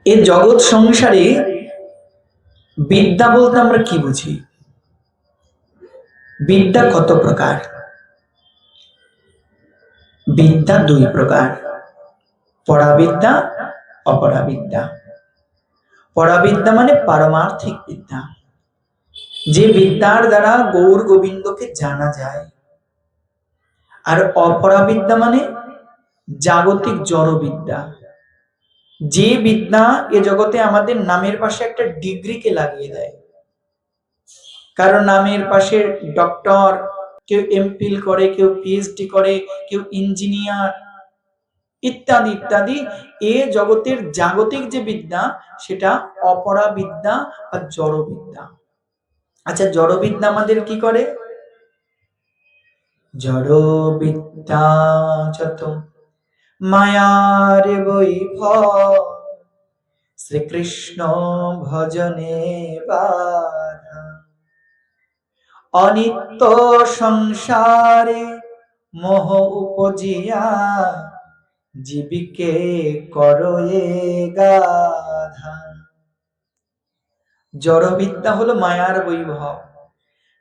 এই জগৎ সংসারে বিদ্যা বলতে আমরা কি বুঝি? বিদ্যা কত প্রকার? বিদ্যা দুই প্রকার, পরাবিদ্যা, অপরাবিদ্যা। পরাবিদ্যা মানে পারমার্থিক বিদ্যা, যে বিদ্যার দ্বারা গৌর গোবিন্দকে জানা যায়। আর অপরাবিদ্যা মানে জাগতিক জড় বিদ্যা, যে বিদ্যা এ জগতে আমাদের নামের পাশে একটা ডিগ্রিকে লাগিয়ে দেয়। কারো নামের পাশে ডক্টর, কেউ এমফিল করে, কেউ পিএইচডি করে, কেউ ইঞ্জিনিয়ার, ইত্যাদি ইত্যাদি। এ জগতের জাগতিক যে বিদ্যা সেটা অপরাবিদ্যা বা জড়বিদ্যা। আচ্ছা, জড়বিদ্যা আমাদের কি করে? জড়বিদ্যা যত মায়ার বৈভব, শ্রীকৃষ্ণ ভজনে বাধা, অনিত্য সংসারে মোহ উপজিয়া, জীবিকে করয়ে গাধা। জড়বিদ্যা হলো মায়ার বৈভব।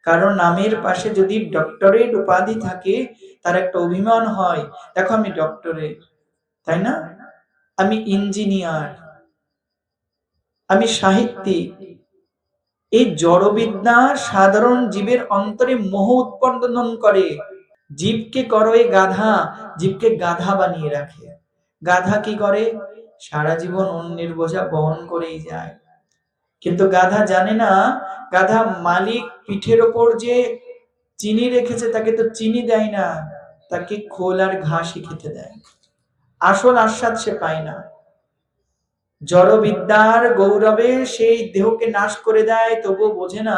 কারণ নামের পাশে যদি ডক্টরেট উপাধি থাকে, তার একটা অভিমান হয়, দেখো আমি ডক্টরেট, তাই না? আমি ইঞ্জিনিয়ার, আমি সাহিত্যিক। এই জড়বিদ্যা সাধারণ জীবের অন্তরে মোহ উৎপাদন করে, জীবকে করয়ে গাধা, জীবকে গাধা বানিয়ে রাখে। গাধা কি করে? সারা জীবন অন্যের বোঝা বহন করেই যায়। কিন্তু গাধা জানে না, গাধা মালিক পিঠের ওপর যে চিনি রেখেছে তাকে তো চিনি দেয় না, তাকে খোল আর ঘাসই খেতে দেয়। আসল আস্বাদ সে পায় না। জড়বিদ্যার গৌরবে সেই দেহকে নাশ করে দেয়, তবুও বোঝে না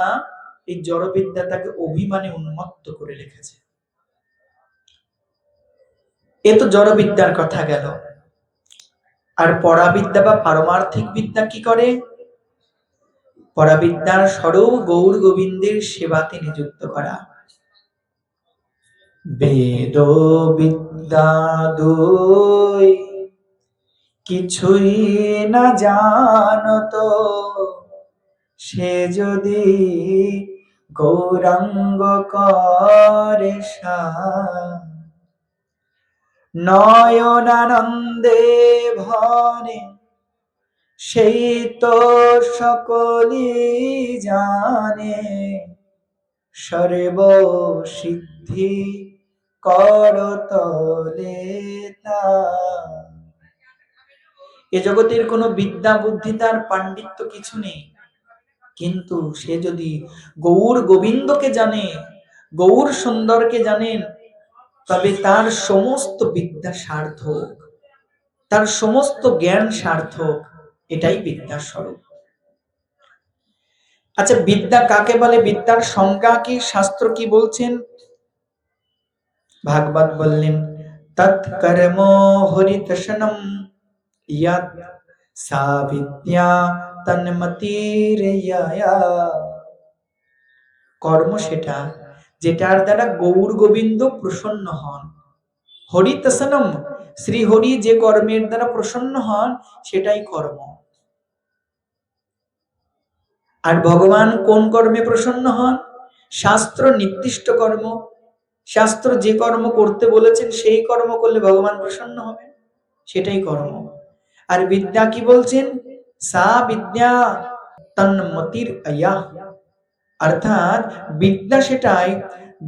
এই জড়বিদ্যা তাকে অভিমানে উন্মত্ত করে রেখেছে। এ তো জড়বিদ্যার কথা গেল। আর পরাবিদ্যা বা পারমার্থিক বিদ্যা কি করে? পরাবিদ্যার স্বরূপ গৌর গোবিন্দের সেবাতে নিযুক্ত করা। বেদ বিদ্যা দুই কিছুই না জানত, সে যদি গৌরাঙ্গ করে নয়নানন্দে ভরে, সেই তো সকলি জানে, সর্ব সিদ্ধি করতলে তা। এ জগতের কোনো বিদ্যা বুদ্ধি তার পাণ্ডিত্য কিছু নেই, কিন্তু সে যদি গৌর গোবিন্দকে জানে, গৌর সুন্দরকে জানেন, তবে তার সমস্ত বিদ্যা সার্থক, তার সমস্ত জ্ঞান সার্থক। এটাই বিদ্যার স্বরূপ। আচ্ছা, বিদ্যা কাকে বলে? বিদ্যার সংজ্ঞা কি? শাস্ত্র কি বলছেন? ভাগবত বললেন, তৎকর্ম হরিতশনম ইয়াত সা বিদ্যা তন্মতির্যয়া। কর্ম সেটা যেটার দ্বারা গৌর গোবিন্দ প্রসন্ন হন। হরিতশনম, শ্রী হরি যে কর্মের দ্বারা প্রসন্ন হন সেটাই কর্ম। আর ভগবান কোন কর্মে প্রসন্ন হন? শাস্ত্র নির্দিষ্ট কর্ম। শাস্ত্র যে কর্ম করতে বলেছেন সেই কর্ম করলে ভগবান প্রসন্ন হবেন, সেটাই কর্ম। আর বিদ্যা কি বলছেন? সা বিদ্যা তন্মতির আয়া, অর্থাৎ বিদ্যা সেটাই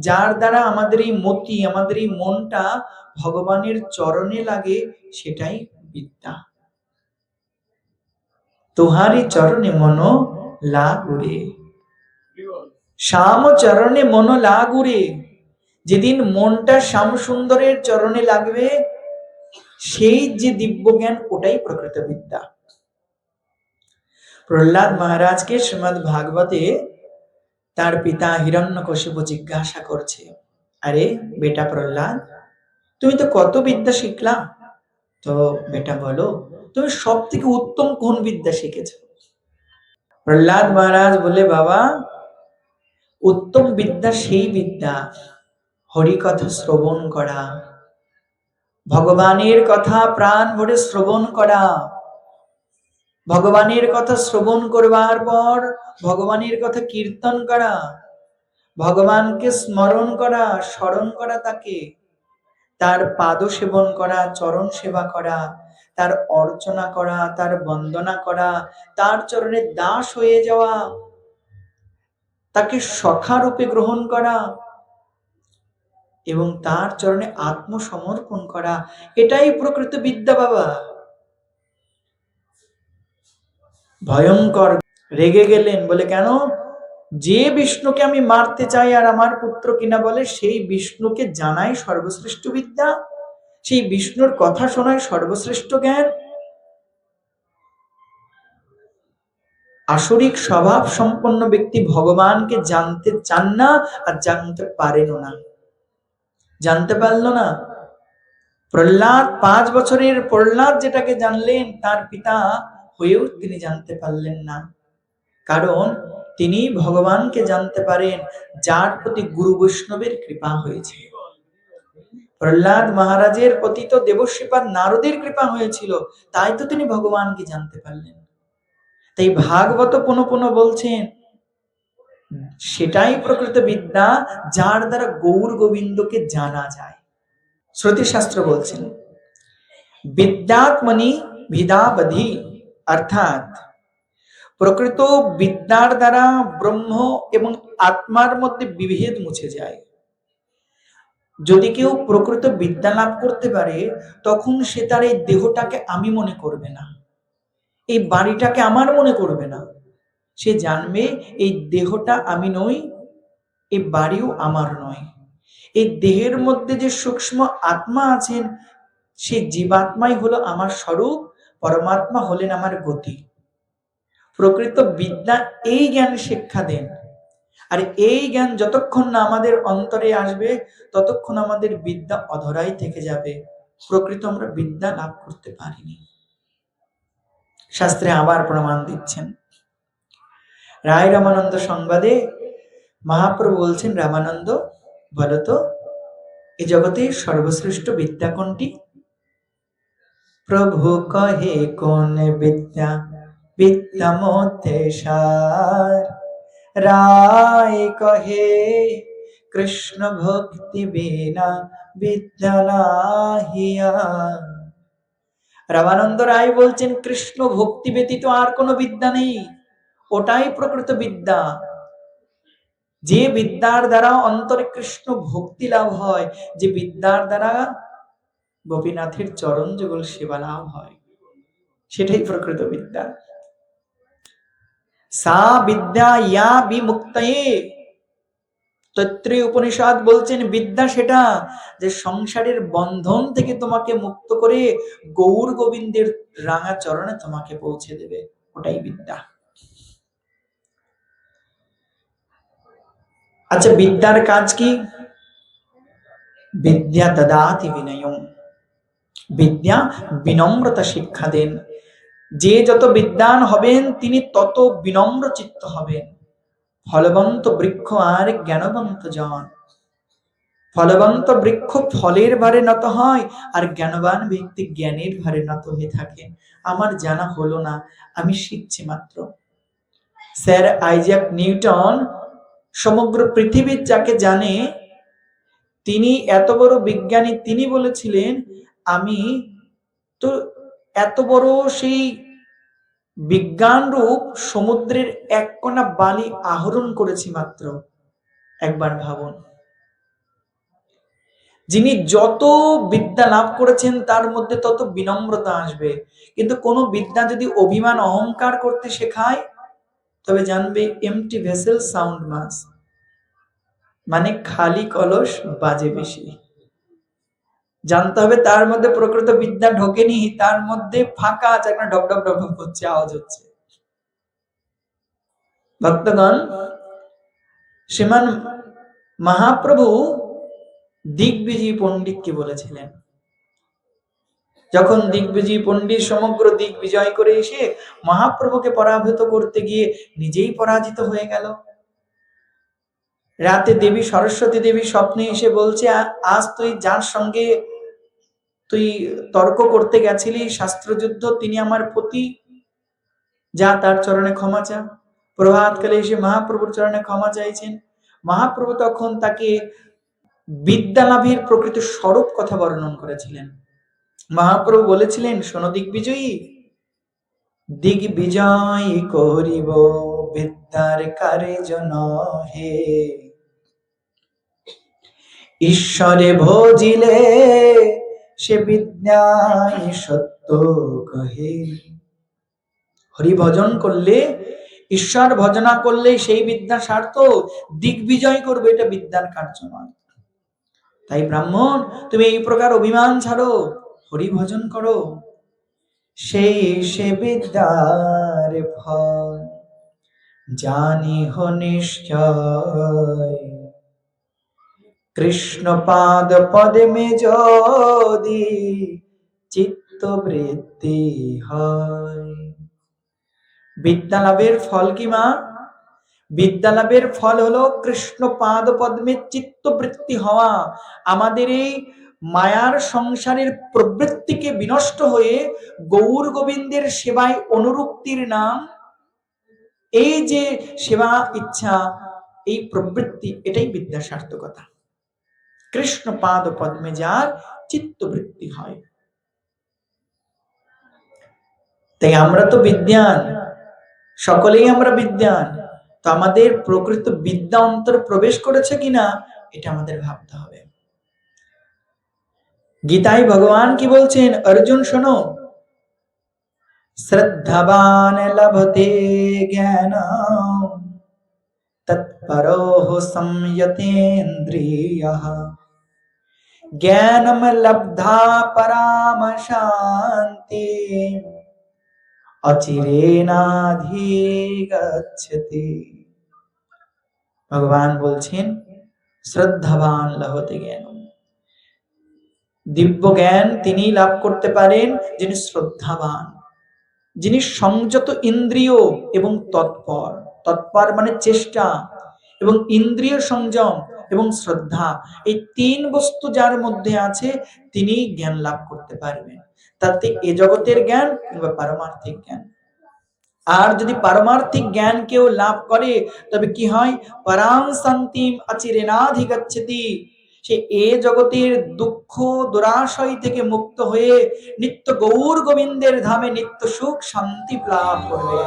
যার দ্বারা আমাদের এই মতি, আমাদের এই মনটা ভগবানের চরণে লাগে, সেটাই বিদ্যা। তোহারি চরণে মন লাগুরে, শ্যাম চরণে মন লাগুরে। যেদিন মনটা শ্যাম সুন্দরের চরণে লাগবে, সেই যে দিব্য জ্ঞান, ওটাই প্রকৃত বিদ্যা। প্রহ্লাদ মহারাজকে শ্রীমদ্ ভাগবতে তার পিতা হিরণ্যকশিপু জিজ্ঞাসা করছে, আরে বেটা প্রহ্লাদ, তুমি তো কত বিদ্যা শিখলা, তো বেটা বলো তুমি সব থেকে উত্তম কোন বিদ্যা শিখেছো? প্রহ্লাদ মহারাজ বলে, বাবা, উত্তম বিদ্যা সেই বিদ্যা হরি কথা শ্রবণ করা, ভগবানের কথা প্রাণ ভরে শ্রবণ করা। ভগবানের কথা শ্রবণ করবার পর ভগবানের কথা কীর্তন করা, ভগবানকে স্মরণ করা, স্মরণ করা, তাকে তার পাদ সেবন করা, চরণ সেবা করা, তার অর্চনা করা, তার বন্দনা করা, তার চরণে দাস হয়ে যাওয়া, তাকে সখা রূপে গ্রহণ করা এবং তার চরণে আত্মসমর্পণ করা, এটাই প্রকৃত বিদ্যা বাবা। ভয়ঙ্কর রেগে গেলেন, বলে কেন? যে বিষ্ণুকে আমি মারতে চাই আর আমার পুত্র কিনা বলে, সেই বিষ্ণুকে জানাই সর্বশ্রেষ্ঠ বিদ্যা, সেই বিষ্ণুর কথা শোনাই সর্বশ্রেষ্ঠ জ্ঞান। আসরিক স্বভাব সম্পন্ন ব্যক্তি ভগবানকে জানতে চান না আর জানতে পারেনও না। জানতে পারল না। প্রহ্লাদ 5 বছরের প্রহ্লাদ যেটাকে জানলেন, তার পিতা হয়েও তিনি জানতে পারলেন না। কারণ তিনি ভগবানকে জানতে পারেন যার প্রতি গুরু বৈষ্ণবের কৃপা হয়েছে। প্রহ্লাদ মহারাজের প্রতি তো দেবশ্রীপাদ নারদের কৃপা হয়েছিল, তাই তো তিনি ভগবানকে জানতে পারলেন। তাই ভাগবত পুনঃ পুনঃ বলছেন, সেটাই প্রকৃত বিদ্যা যার দ্বারা গৌর গোবিন্দকে জানা যায়। শ্রুতি শাস্ত্র বলছেন, বিদ্যাত্মনি ভিদাবধি, অর্থাৎ প্রকৃত বিদ্যার দ্বারা ব্রহ্ম এবং আত্মার মধ্যে বিভেদ মুছে যায়। যদি কেউ প্রকৃত বিদ্যা লাভ করতে পারে, তখন সে তার এই দেহটাকে আমি মনে করবে না, এই বাড়িটাকে আমার মনে করবে না। সে জানবে এই দেহটা আমি নই, এই বাড়িও আমার নয়। এই দেহের মধ্যে যে সূক্ষ্ম আত্মা আছেন, সেই জীবাত্মাই হলো আমার স্বরূপ, পরমাত্মা হলেন আমার গতি। প্রকৃত বিদ্যা এই জ্ঞান শিক্ষা দেন। আর এই জ্ঞান যতক্ষণ না আমাদের অন্তরে আসবে, ততক্ষণ আমাদের বিদ্যা অধরাই থেকে যাবে। প্রকৃত আমরা বিদ্যা লাভ করতে পারিনি। শাস্ত্রে আবার প্রমাণ দিচ্ছেন। রায় রামানন্দ সংবাদে মহাপ্রভু বলছেন, রামানন্দ বলতো এই জগতে সর্বশ্রেষ্ঠ বিদ্যা কোনটি? প্রভু কহে কোন বিদ্যা, বিদ্যা মধ্যে সার। রায় কহে কৃষ্ণ ভক্তি বিনা বিদ্যা নাহি আর। রামানন্দ রায় বলছেন, কৃষ্ণ ভক্তি ব্যতীত আর কোনো বিদ্যা নেই, ওটাই প্রকৃত বিদ্যা। যে বিদ্যার দ্বারা অন্তরে কৃষ্ণ ভক্তি লাভ হয়, যে বিদ্যার দ্বারা গোপীনাথের চরণ যুগল সেবা লাভ হয়, সেটাই প্রকৃত বিদ্যা। সা বিদ্যা ইয়া বিমুক্তয়ে। তৈত্রীয় উপনিষদ বলছেন, বিদ্যা সেটা যে সংসারের বন্ধন থেকে তোমাকে মুক্ত করে গৌর গোবিন্দের রাঙা চরণে তোমাকে পৌঁছে দেবে, ওটাই বিদ্যা। আচ্ছা, বিদ্যার কাজ কি? বিদ্যা দদাতি বিনয়ম। বিদ্যা বিনম্রতা শিক্ষা দেন। যে যত বিদ্বান হবেন, তিনি তত বিনম্র চিত্ত হবেন। ফলবন্ত বৃক্ষ আর জ্ঞানবন্ত জন। ফলবন্ত বৃক্ষ ফলের ভারে নত হয়, আর জ্ঞানবান ব্যক্তি জ্ঞানের ভারে নত হয়ে থাকেন। আমার জানা হলো না, আমি শিখছি মাত্র। স্যার আইজ্যাক নিউটন সমগ্র পৃথিবীর যাকে জানে, তিনি এত বড় বিজ্ঞানী, তিনি বলেছিলেন, আমি তো এত বড় সেই বিজ্ঞান রূপ সমুদ্রের এক কণা বালি আহরণ করেছি মাত্র। একবার ভাবুন, যিনি যত বিদ্যা লাভ করেছেন তার মধ্যে তত বিনম্রতা আসবে। কিন্তু কোন বিদ্যা যদি অভিমান অহংকার করতে শেখায়, তবে জানবে এমটি ভেসেল সাউন্ড মাস, মানে খালি কলস বাজে বেশি। জানতে হবে তার মধ্যে প্রকৃত বিদ্যা ঢোকেনি, তার মধ্যে ফাঁকা আছে, একটা ডক ডক ডক হচ্ছে, আওয়াজ হচ্ছে। ভক্তগণ, শ্রীমান মহাপ্রভু দিগ্বিজয়ী পণ্ডিতকে বলেছিলেন, যখন দিগ্বিজয়ী পণ্ডিত সমগ্র দিক বিজয় করে এসে মহাপ্রভুকে পরাভূত করতে গিয়ে নিজেই পরাজিত হয়ে গেল। রাতে দেবী সরস্বতী দেবী স্বপ্নে এসে বলছে, আজ তুই যার সঙ্গে তুই তর্ক করতে গেছিলি শাস্ত্রযুদ্ধ, তিনি আমার পতি, যা তার চরণে ক্ষমা চা। প্রভাতকালে এসে মহাপ্রভুর চরণে ক্ষমা চাইছেন। মহাপ্রভু তখন তাকে বিদ্যা লাভের প্রকৃত স্বরূপ কথা বর্ণন করেছিলেন। মহাপ্রভু বলেছিলেন, শোনো দিগ্বিজয়ী, দিগ্বিজয় করিব বিদ্যার কার্য নহে, ঈশ্বরে ভজিলে সে বিদ্যায় সত্য কহে। হরি ভজন করলে, ঈশ্বর ভজনা করলে সেই বিদ্যা সার্থক। দিগ্বিজয় করবে, এটা বিদ্যার কার্য নয়। তাই ব্রাহ্মণ, তুমি এই প্রকার অভিমান ছাড়ো, হরি ভজন করো, সেই সে বিদ্যার ফল জানিহ নিশ্চয়। কৃষ্ণ পাদ পদ্মে যদি চিত্তবৃত্তি হয়। বিদ্যা লাভের ফল কি মা? বিদ্যা লাভের ফল হলো কৃষ্ণ পাদ পদ্মে চিত্তবৃত্তি হওয়া। আমাদের এই মায়ার সংসারের প্রবৃত্তিকে বিনষ্ট হয়ে গৌর গোবিন্দের সেবায় অনুরক্তির নাম, এই যে সেবা ইচ্ছা, এই প্রবৃত্তি, এটাই বিদ্যার সার্থকতা। কৃষ্ণ পাদ পদ্মে যার চিত্তবৃত্তি হয়। তাই আমরা তো বিদ্যান, সকলেই আমরা বিদ্যান। তো আমাদের প্রকৃত বিদ্যা অন্তরে প্রবেশ করেছে কিনা, এটা আমাদের ভাবতে হবে। গীতায় ভগবান কি বলছেন? অর্জুন শোনো, শ্রদ্ধাবান লভতে জ্ঞান তৎপরোঃ সংযতেন্দ্রিয়ঃ, জ্ঞানম লব্ধা পরাম শান্তি অচিরেনাধিগচ্ছতি। ভগবান বলছেন, শ্রদ্ধাবান লভতে জ্ঞান, দিব্য জ্ঞান তিনি লাভ করতে পারেন যিনি শ্রদ্ধাবান, যিনি সংযত ইন্দ্রিয় এবং তৎপর। তৎপর মানে চেষ্টা, এবং ইন্দ্রিয় সংযম এবং শ্রদ্ধা, এই তিন বস্তু যার মধ্যে আছে তিনি জ্ঞান লাভ করতে পারবেন। তাতে এ জগতের জ্ঞান কিংবা পারমার্থিক জ্ঞান। আর যদি পারমার্থিক জ্ঞান কেউ লাভ করে, তবে কি হয়? পরাং শান্তিম অচিরেনাধিগচ্ছতি। সে এ জগতের দুঃখ দুরাশয় থেকে মুক্ত হয়ে নিত্য গৌর গোবিন্দের ধামে নিত্য সুখ শান্তি লাভ করবে।